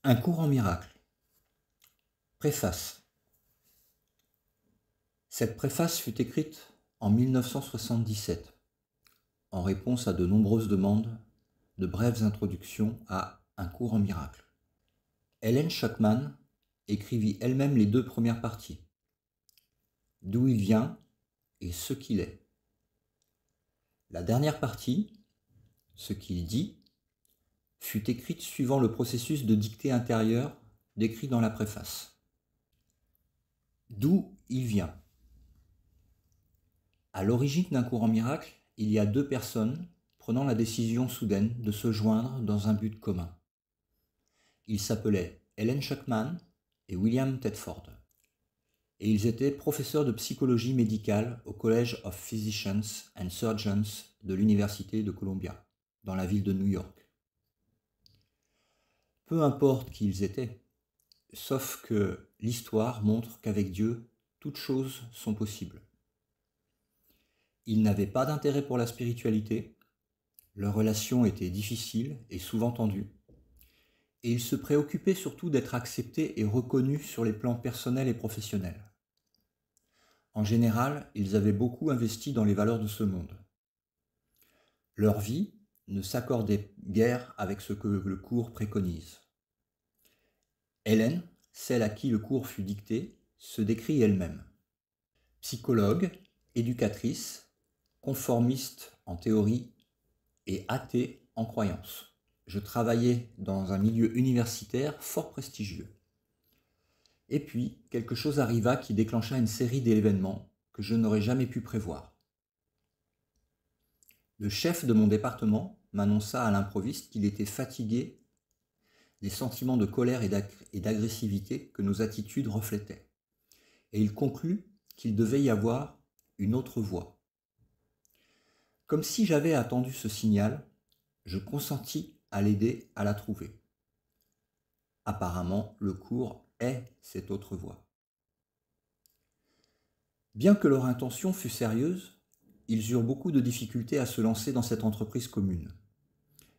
Un cours en miracle. Préface. Cette préface fut écrite en 1977, en réponse à de nombreuses demandes de brèves introductions à Un cours en miracle. Helen Schucman écrivit elle-même les 2 premières parties, d'où il vient et ce qu'il est. La dernière partie, ce qu'il dit, fut écrite suivant le processus de dictée intérieure décrit dans la préface. D'où il vient. À l'origine d'un cours en miracle, il y a 2 personnes prenant la décision soudaine de se joindre dans un but commun. Ils s'appelaient Helen Schucman et William Tedford, et ils étaient professeurs de psychologie médicale au College of Physicians and Surgeons de l'Université de Columbia, dans la ville de New York. Peu importe qui ils étaient, sauf que l'histoire montre qu'avec Dieu, toutes choses sont possibles. Ils n'avaient pas d'intérêt pour la spiritualité, leur relation était difficile et souvent tendue, et ils se préoccupaient surtout d'être acceptés et reconnus sur les plans personnels et professionnels. En général, ils avaient beaucoup investi dans les valeurs de ce monde. Leur vie ne s'accordait guère avec ce que le cours préconise. Hélène, celle à qui le cours fut dicté, se décrit elle-même. Psychologue, éducatrice, conformiste en théorie et athée en croyance. Je travaillais dans un milieu universitaire fort prestigieux. Et puis, quelque chose arriva qui déclencha une série d'événements que je n'aurais jamais pu prévoir. Le chef de mon département m'annonça à l'improviste qu'il était fatigué des sentiments de colère et d'agressivité que nos attitudes reflétaient. Et il conclut qu'il devait y avoir une autre voie. Comme si j'avais attendu ce signal, je consentis à l'aider à la trouver. Apparemment, le cours est cette autre voie. Bien que leur intention fût sérieuse, ils eurent beaucoup de difficultés à se lancer dans cette entreprise commune.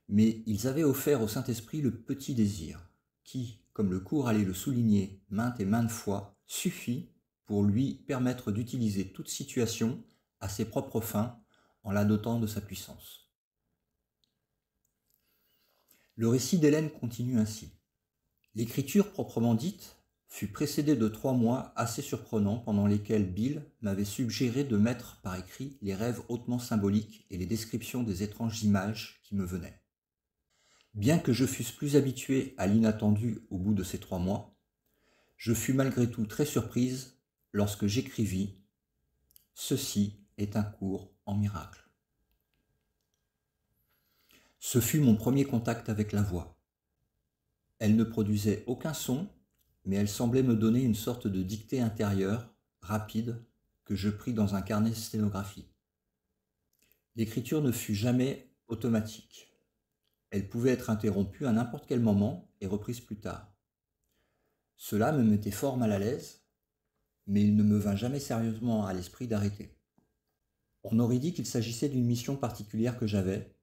Mais ils avaient offert au Saint-Esprit le petit désir, qui, comme le cours allait le souligner maintes et maintes fois, suffit pour lui permettre d'utiliser toute situation à ses propres fins en la dotant de sa puissance. Le récit d'Hélène continue ainsi. L'écriture proprement dite fut précédée de 3 mois assez surprenants pendant lesquels Bill m'avait suggéré de mettre par écrit les rêves hautement symboliques et les descriptions des étranges images qui me venaient. Bien que je fusse plus habitué à l'inattendu au bout de ces 3 mois, je fus malgré tout très surprise lorsque j'écrivis « Ceci est un cours en miracle ». Ce fut mon premier contact avec la voix. Elle ne produisait aucun son, mais elle semblait me donner une sorte de dictée intérieure, rapide, que je pris dans un carnet sténographique. L'écriture ne fut jamais automatique. Elle pouvait être interrompue à n'importe quel moment et reprise plus tard. Cela me mettait fort mal à l'aise, mais il ne me vint jamais sérieusement à l'esprit d'arrêter. On aurait dit qu'il s'agissait d'une mission particulière que j'avais,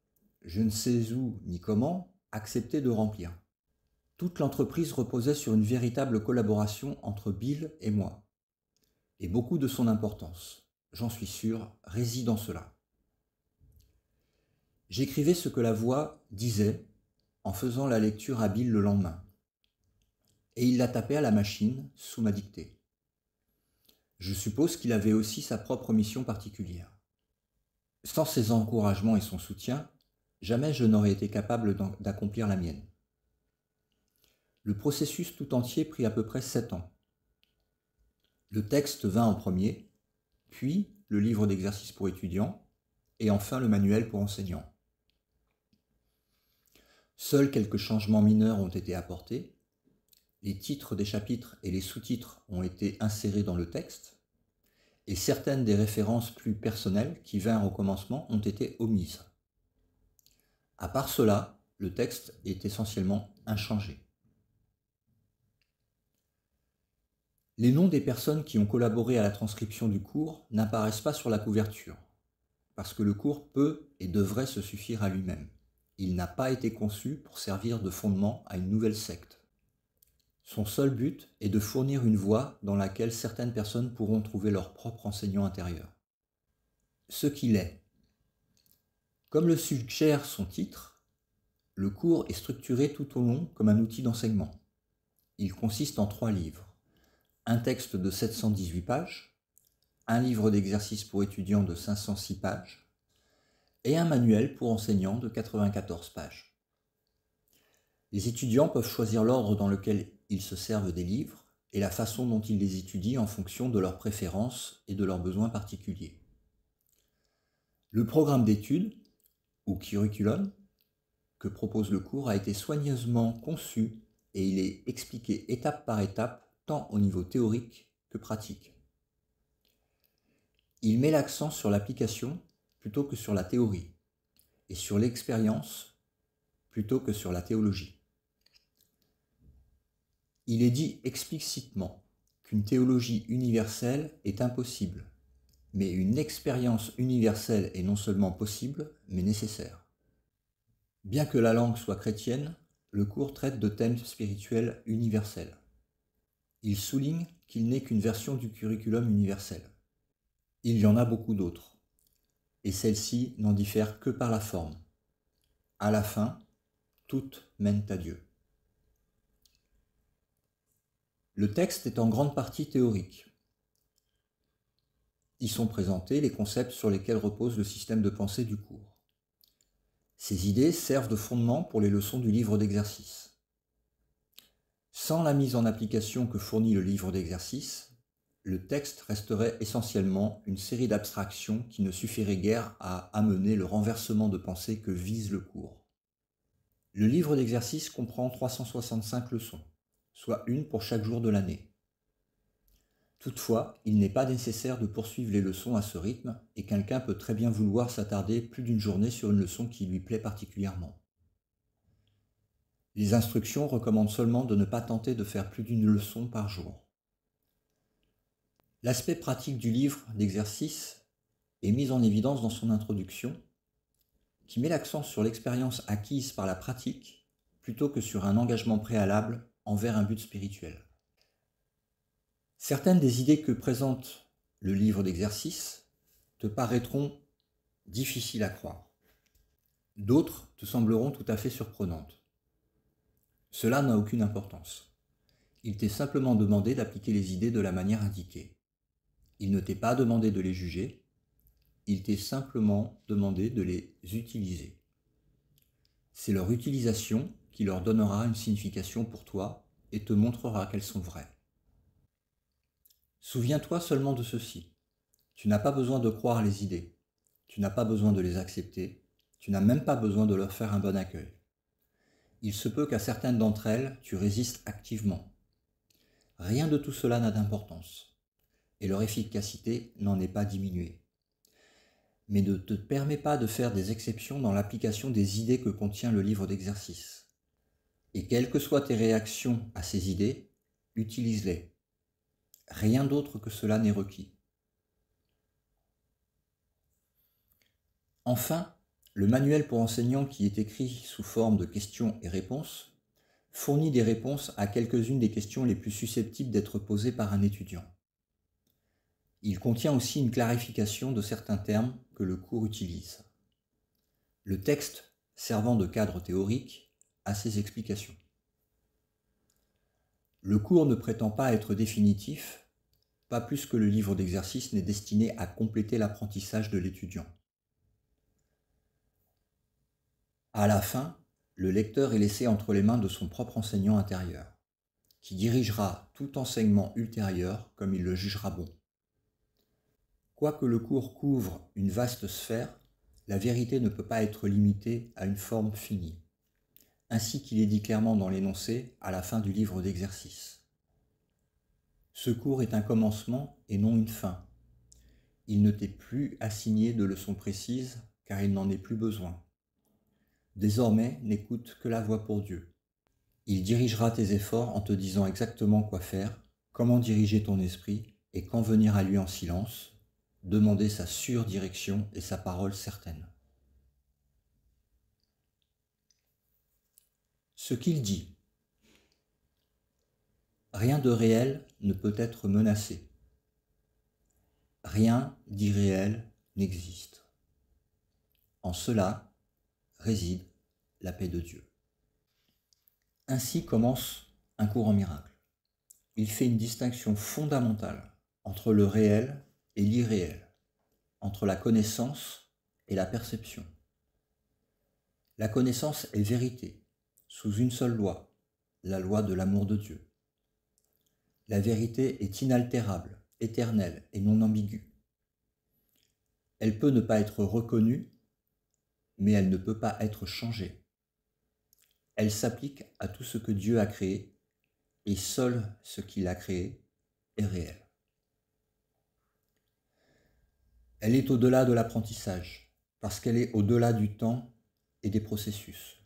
je ne sais où ni comment, accepté de remplir. Toute l'entreprise reposait sur une véritable collaboration entre Bill et moi. Et beaucoup de son importance, j'en suis sûr, réside dans cela. J'écrivais ce que la voix disait en faisant la lecture à Bill le lendemain. Et il la tapait à la machine sous ma dictée. Je suppose qu'il avait aussi sa propre mission particulière. Sans ses encouragements et son soutien, jamais je n'aurais été capable d'accomplir la mienne. Le processus tout entier prit à peu près 7 ans. Le texte vint en premier, puis le livre d'exercices pour étudiants, et enfin le manuel pour enseignants. Seuls quelques changements mineurs ont été apportés, les titres des chapitres et les sous-titres ont été insérés dans le texte, et certaines des références plus personnelles qui vinrent au commencement ont été omises. À part cela, le texte est essentiellement inchangé. Les noms des personnes qui ont collaboré à la transcription du cours n'apparaissent pas sur la couverture, parce que le cours peut et devrait se suffire à lui-même. Il n'a pas été conçu pour servir de fondement à une nouvelle secte. Son seul but est de fournir une voie dans laquelle certaines personnes pourront trouver leur propre enseignant intérieur. Ce qu'il est. Comme le suggère son titre, le cours est structuré tout au long comme un outil d'enseignement. Il consiste en 3 livres. Un texte de 718 pages, un livre d'exercices pour étudiants de 506 pages et un manuel pour enseignants de 94 pages. Les étudiants peuvent choisir l'ordre dans lequel ils se servent des livres et la façon dont ils les étudient en fonction de leurs préférences et de leurs besoins particuliers. Le programme d'études, ou curriculum, que propose le cours a été soigneusement conçu et il est expliqué étape par étape, tant au niveau théorique que pratique. Il met l'accent sur l'application plutôt que sur la théorie, et sur l'expérience plutôt que sur la théologie. Il est dit explicitement qu'une théologie universelle est impossible, mais une expérience universelle est non seulement possible, mais nécessaire. Bien que la langue soit chrétienne, le cours traite de thèmes spirituels universels. Il souligne qu'il n'est qu'une version du curriculum universel. Il y en a beaucoup d'autres, et celles-ci n'en diffèrent que par la forme. À la fin, toutes mènent à Dieu. Le texte est en grande partie théorique. Y sont présentés les concepts sur lesquels repose le système de pensée du cours. Ces idées servent de fondement pour les leçons du livre d'exercices. Sans la mise en application que fournit le livre d'exercices, le texte resterait essentiellement une série d'abstractions qui ne suffirait guère à amener le renversement de pensée que vise le cours. Le livre d'exercices comprend 365 leçons, soit une pour chaque jour de l'année. Toutefois, il n'est pas nécessaire de poursuivre les leçons à ce rythme et quelqu'un peut très bien vouloir s'attarder plus d'une journée sur une leçon qui lui plaît particulièrement. Les instructions recommandent seulement de ne pas tenter de faire plus d'une leçon par jour. L'aspect pratique du livre d'exercice est mis en évidence dans son introduction, qui met l'accent sur l'expérience acquise par la pratique plutôt que sur un engagement préalable envers un but spirituel. Certaines des idées que présente le livre d'exercice te paraîtront difficiles à croire. D'autres te sembleront tout à fait surprenantes. Cela n'a aucune importance. Il t'est simplement demandé d'appliquer les idées de la manière indiquée. Il ne t'est pas demandé de les juger, il t'est simplement demandé de les utiliser. C'est leur utilisation qui leur donnera une signification pour toi et te montrera qu'elles sont vraies. Souviens-toi seulement de ceci. Tu n'as pas besoin de croire les idées. Tu n'as pas besoin de les accepter. Tu n'as même pas besoin de leur faire un bon accueil. Il se peut qu'à certaines d'entre elles, tu résistes activement. Rien de tout cela n'a d'importance. Et leur efficacité n'en est pas diminuée. Mais ne te permets pas de faire des exceptions dans l'application des idées que contient le livre d'exercice. Et quelles que soient tes réactions à ces idées, utilise-les. Rien d'autre que cela n'est requis. Enfin, le manuel pour enseignants qui est écrit sous forme de questions et réponses fournit des réponses à quelques-unes des questions les plus susceptibles d'être posées par un étudiant. Il contient aussi une clarification de certains termes que le cours utilise. Le texte, servant de cadre théorique, a ses explications. Le cours ne prétend pas être définitif, pas plus que le livre d'exercice n'est destiné à compléter l'apprentissage de l'étudiant. À la fin, le lecteur est laissé entre les mains de son propre enseignant intérieur, qui dirigera tout enseignement ultérieur comme il le jugera bon. Quoique le cours couvre une vaste sphère, la vérité ne peut pas être limitée à une forme finie, ainsi qu'il est dit clairement dans l'énoncé à la fin du livre d'exercice. Ce cours est un commencement et non une fin. Il ne t'est plus assigné de leçons précises car il n'en est plus besoin. Désormais, n'écoute que la voix pour Dieu. Il dirigera tes efforts en te disant exactement quoi faire, comment diriger ton esprit et quand venir à lui en silence, demander sa sûre direction et sa parole certaine. Ce qu'il dit. Rien de réel ne peut être menacé. Rien d'irréel n'existe. En cela réside la paix de Dieu. Ainsi commence un courant miracle. Il fait une distinction fondamentale entre le réel et l'irréel, entre la connaissance et la perception. La connaissance est vérité, sous une seule loi, la loi de l'amour de Dieu. La vérité est inaltérable, éternelle et non ambiguë. Elle peut ne pas être reconnue, mais elle ne peut pas être changée. Elle s'applique à tout ce que Dieu a créé, et seul ce qu'il a créé est réel. Elle est au-delà de l'apprentissage, parce qu'elle est au-delà du temps et des processus.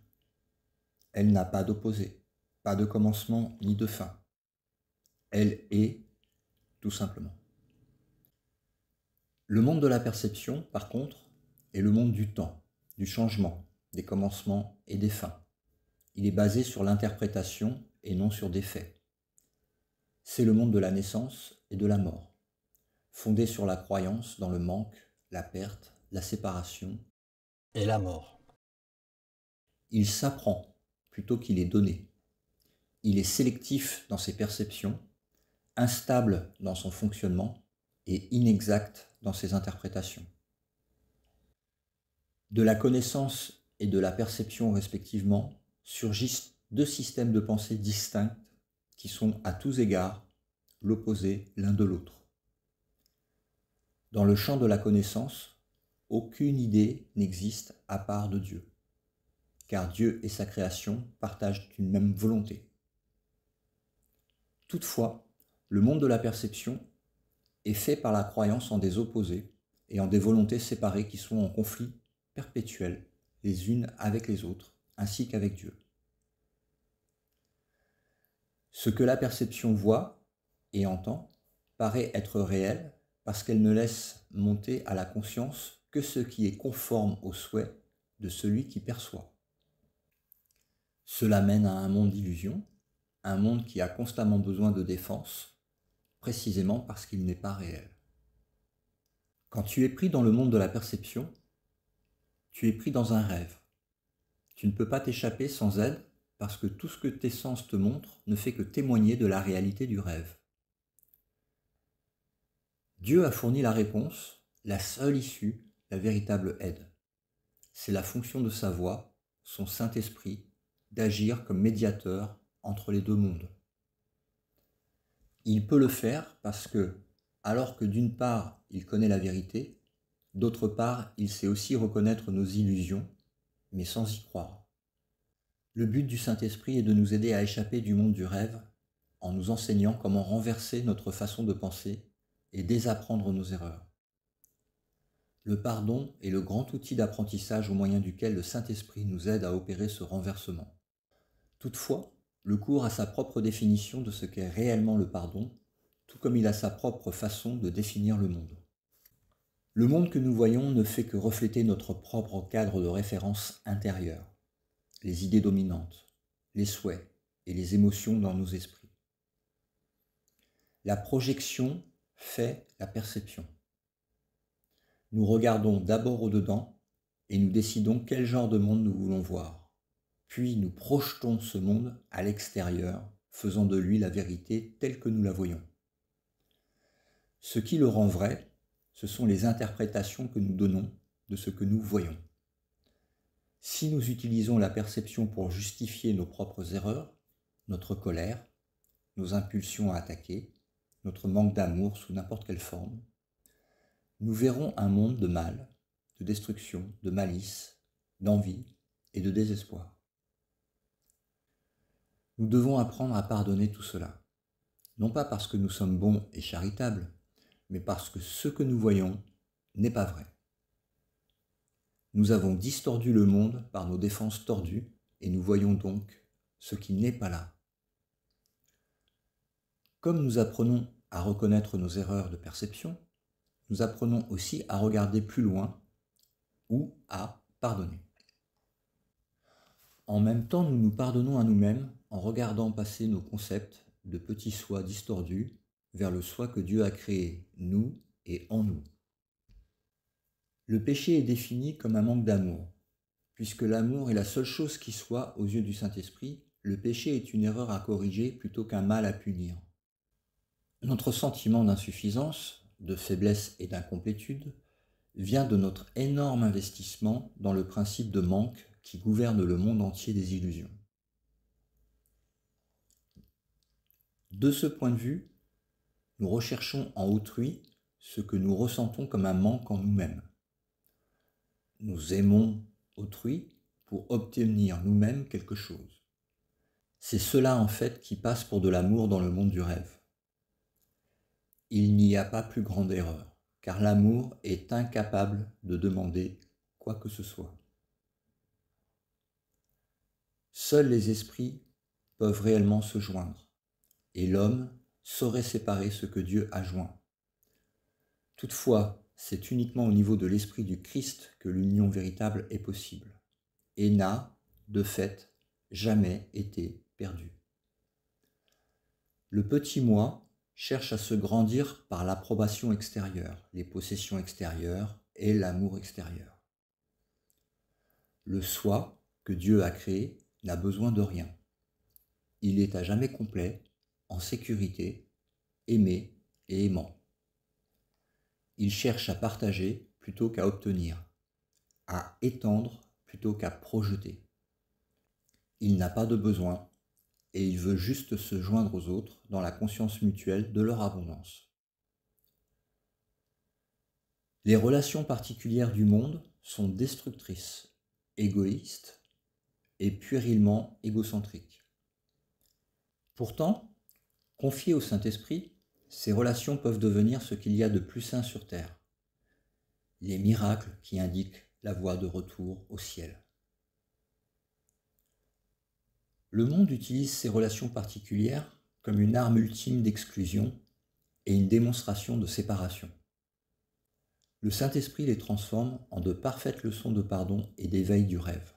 Elle n'a pas d'opposé, pas de commencement ni de fin. Elle est tout simplement. Le monde de la perception, par contre, est le monde du temps, du changement, des commencements et des fins. Il est basé sur l'interprétation et non sur des faits. C'est le monde de la naissance et de la mort, fondé sur la croyance dans le manque, la perte, la séparation et la mort. Il s'apprend plutôt qu'il est donné. Il est sélectif dans ses perceptions, instable dans son fonctionnement et inexact dans ses interprétations. De la connaissance et de la perception respectivement surgissent deux systèmes de pensée distincts qui sont à tous égards l'opposé l'un de l'autre. Dans le champ de la connaissance, aucune idée n'existe à part de Dieu, car Dieu et sa création partagent une même volonté. Toutefois, le monde de la perception est fait par la croyance en des opposés et en des volontés séparées qui sont en conflit perpétuel les unes avec les autres, ainsi qu'avec Dieu. Ce que la perception voit et entend paraît être réel parce qu'elle ne laisse monter à la conscience que ce qui est conforme au souhait de celui qui perçoit. Cela mène à un monde d'illusion, un monde qui a constamment besoin de défense, précisément parce qu'il n'est pas réel. Quand tu es pris dans le monde de la perception, tu es pris dans un rêve. Tu ne peux pas t'échapper sans aide parce que tout ce que tes sens te montrent ne fait que témoigner de la réalité du rêve. Dieu a fourni la réponse, la seule issue, la véritable aide. C'est la fonction de sa voix, son Saint-Esprit, d'agir comme médiateur entre les deux mondes. Il peut le faire parce que, alors que d'une part il connaît la vérité, d'autre part il sait aussi reconnaître nos illusions, mais sans y croire. Le but du Saint-Esprit est de nous aider à échapper du monde du rêve en nous enseignant comment renverser notre façon de penser et désapprendre nos erreurs. Le pardon est le grand outil d'apprentissage au moyen duquel le Saint-Esprit nous aide à opérer ce renversement. Toutefois, le cours a sa propre définition de ce qu'est réellement le pardon, tout comme il a sa propre façon de définir le monde. Le monde que nous voyons ne fait que refléter notre propre cadre de référence intérieur, les idées dominantes, les souhaits et les émotions dans nos esprits. La projection fait la perception. Nous regardons d'abord au-dedans et nous décidons quel genre de monde nous voulons voir. Puis nous projetons ce monde à l'extérieur, faisant de lui la vérité telle que nous la voyons. Ce qui le rend vrai, ce sont les interprétations que nous donnons de ce que nous voyons. Si nous utilisons la perception pour justifier nos propres erreurs, notre colère, nos impulsions à attaquer, notre manque d'amour sous n'importe quelle forme, nous verrons un monde de mal, de destruction, de malice, d'envie et de désespoir. Nous devons apprendre à pardonner tout cela, non pas parce que nous sommes bons et charitables, mais parce que ce que nous voyons n'est pas vrai. Nous avons distordu le monde par nos défenses tordues et nous voyons donc ce qui n'est pas là. Comme nous apprenons à reconnaître nos erreurs de perception, nous apprenons aussi à regarder plus loin ou à pardonner. En même temps, nous nous pardonnons à nous-mêmes en regardant passer nos concepts de petit soi distordu vers le soi que Dieu a créé, nous et en nous. Le péché est défini comme un manque d'amour. Puisque l'amour est la seule chose qui soit aux yeux du Saint-Esprit, le péché est une erreur à corriger plutôt qu'un mal à punir. Notre sentiment d'insuffisance, de faiblesse et d'incomplétude vient de notre énorme investissement dans le principe de manque qui gouverne le monde entier des illusions. De ce point de vue, nous recherchons en autrui ce que nous ressentons comme un manque en nous-mêmes. Nous aimons autrui pour obtenir nous-mêmes quelque chose. C'est cela en fait qui passe pour de l'amour dans le monde du rêve. Il n'y a pas plus grande erreur, car l'amour est incapable de demander quoi que ce soit. Seuls les esprits peuvent réellement se joindre, et l'homme saurait séparer ce que Dieu a joint. Toutefois, c'est uniquement au niveau de l'esprit du Christ que l'union véritable est possible, et n'a, de fait, jamais été perdue. Le petit moi cherche à se grandir par l'approbation extérieure, les possessions extérieures et l'amour extérieur. Le soi que Dieu a créé n'a besoin de rien. Il est à jamais complet, en sécurité, aimé et aimant. Il cherche à partager plutôt qu'à obtenir, à étendre plutôt qu'à projeter. Il n'a pas de besoin et il veut juste se joindre aux autres dans la conscience mutuelle de leur abondance. Les relations particulières du monde sont destructrices, égoïstes et puérilement égocentriques. Pourtant, confiées au Saint-Esprit, ces relations peuvent devenir ce qu'il y a de plus saint sur terre, les miracles qui indiquent la voie de retour au ciel. Le monde utilise ces relations particulières comme une arme ultime d'exclusion et une démonstration de séparation. Le Saint-Esprit les transforme en de parfaites leçons de pardon et d'éveil du rêve.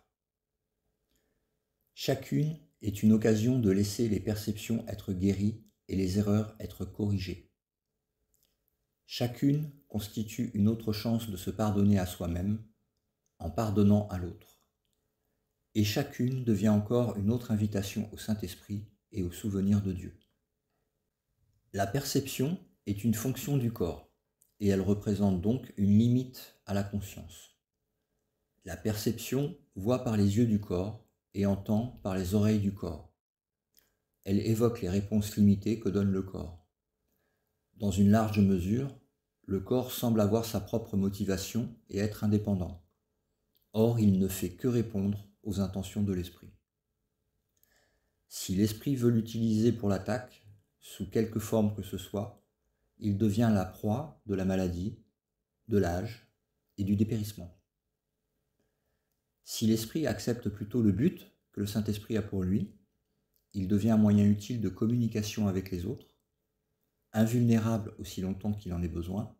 Chacune est une occasion de laisser les perceptions être guéries et les erreurs être corrigées. Chacune constitue une autre chance de se pardonner à soi-même en pardonnant à l'autre. Et chacune devient encore une autre invitation au Saint-Esprit et au souvenir de Dieu. La perception est une fonction du corps, et elle représente donc une limite à la conscience. La perception voit par les yeux du corps et entend par les oreilles du corps. Elle évoque les réponses limitées que donne le corps. Dans une large mesure, le corps semble avoir sa propre motivation et être indépendant. Or, il ne fait que répondre aux intentions de l'esprit. Si l'esprit veut l'utiliser pour l'attaque, sous quelque forme que ce soit, il devient la proie de la maladie, de l'âge et du dépérissement. Si l'esprit accepte plutôt le but que le Saint-Esprit a pour lui, il devient un moyen utile de communication avec les autres, invulnérable aussi longtemps qu'il en ait besoin,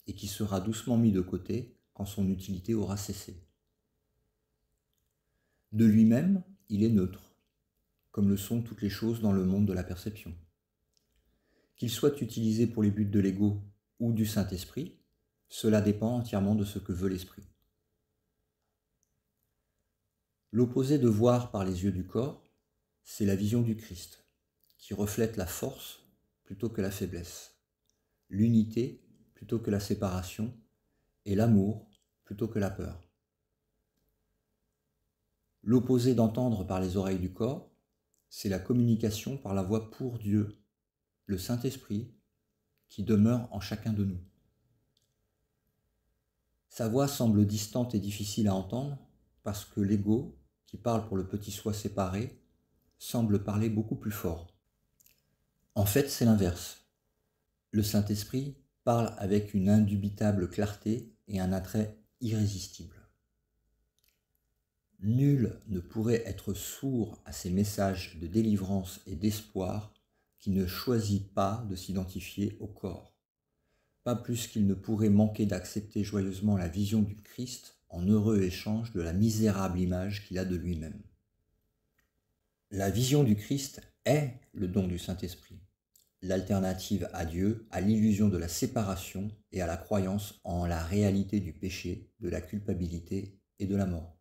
et qui sera doucement mis de côté quand son utilité aura cessé. De lui-même, il est neutre, comme le sont toutes les choses dans le monde de la perception. Qu'il soit utilisé pour les buts de l'ego ou du Saint-Esprit, cela dépend entièrement de ce que veut l'esprit. L'opposé de voir par les yeux du corps, c'est la vision du Christ, qui reflète la force plutôt que la faiblesse, l'unité plutôt que la séparation, et l'amour plutôt que la peur. L'opposé d'entendre par les oreilles du corps, c'est la communication par la voix pour Dieu, le Saint-Esprit, qui demeure en chacun de nous. Sa voix semble distante et difficile à entendre parce que l'ego, qui parle pour le petit soi séparé, semble parler beaucoup plus fort. En fait, c'est l'inverse. Le Saint-Esprit parle avec une indubitable clarté et un attrait irrésistible. Nul ne pourrait être sourd à ces messages de délivrance et d'espoir qui ne choisit pas de s'identifier au corps. Pas plus qu'il ne pourrait manquer d'accepter joyeusement la vision du Christ en heureux échange de la misérable image qu'il a de lui-même. La vision du Christ est le don du Saint-Esprit, l'alternative à Dieu, à l'illusion de la séparation et à la croyance en la réalité du péché, de la culpabilité et de la mort.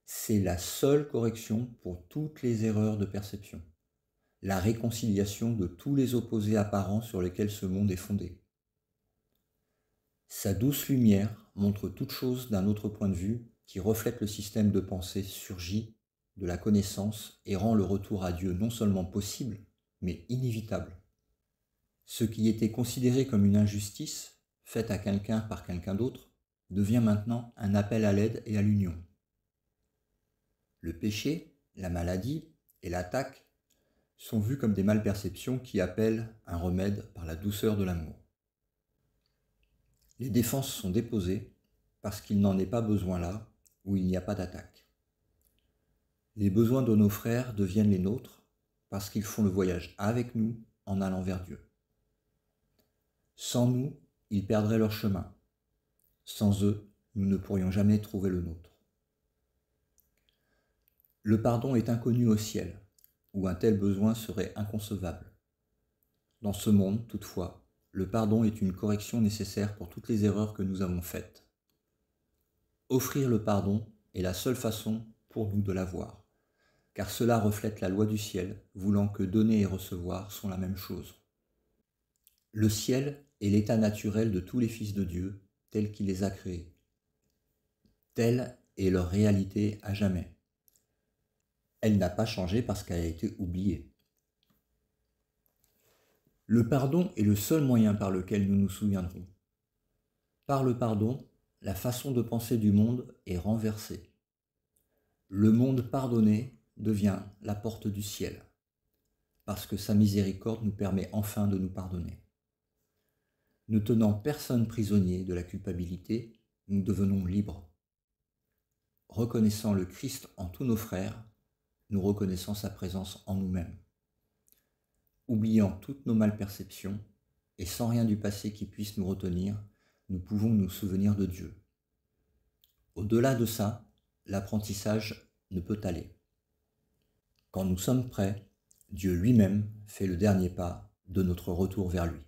C'est la seule correction pour toutes les erreurs de perception, la réconciliation de tous les opposés apparents sur lesquels ce monde est fondé. Sa douce lumière montre toute chose d'un autre point de vue qui reflète le système de pensée surgi de la connaissance et rend le retour à Dieu non seulement possible, mais inévitable. Ce qui était considéré comme une injustice, faite à quelqu'un par quelqu'un d'autre, devient maintenant un appel à l'aide et à l'union. Le péché, la maladie et l'attaque sont vus comme des malperceptions qui appellent un remède par la douceur de l'amour. Les défenses sont déposées parce qu'il n'en est pas besoin là où il n'y a pas d'attaque. Les besoins de nos frères deviennent les nôtres parce qu'ils font le voyage avec nous en allant vers Dieu. Sans nous, ils perdraient leur chemin. Sans eux, nous ne pourrions jamais trouver le nôtre. Le pardon est inconnu au ciel, où un tel besoin serait inconcevable. Dans ce monde, toutefois, le pardon est une correction nécessaire pour toutes les erreurs que nous avons faites. Offrir le pardon est la seule façon pour nous de l'avoir, car cela reflète la loi du ciel, voulant que donner et recevoir sont la même chose. Le ciel est l'état naturel de tous les fils de Dieu, tels qu'il les a créés. Telle est leur réalité à jamais. Elle n'a pas changé parce qu'elle a été oubliée. Le pardon est le seul moyen par lequel nous nous souviendrons. Par le pardon, la façon de penser du monde est renversée. Le monde pardonné devient la porte du ciel, parce que sa miséricorde nous permet enfin de nous pardonner. Ne tenant personne prisonnier de la culpabilité, nous devenons libres. Reconnaissant le Christ en tous nos frères, nous reconnaissons sa présence en nous-mêmes. Oubliant toutes nos malperceptions, et sans rien du passé qui puisse nous retenir, nous pouvons nous souvenir de Dieu. Au-delà de ça, l'apprentissage ne peut aller. Quand nous sommes prêts, Dieu lui-même fait le dernier pas de notre retour vers lui.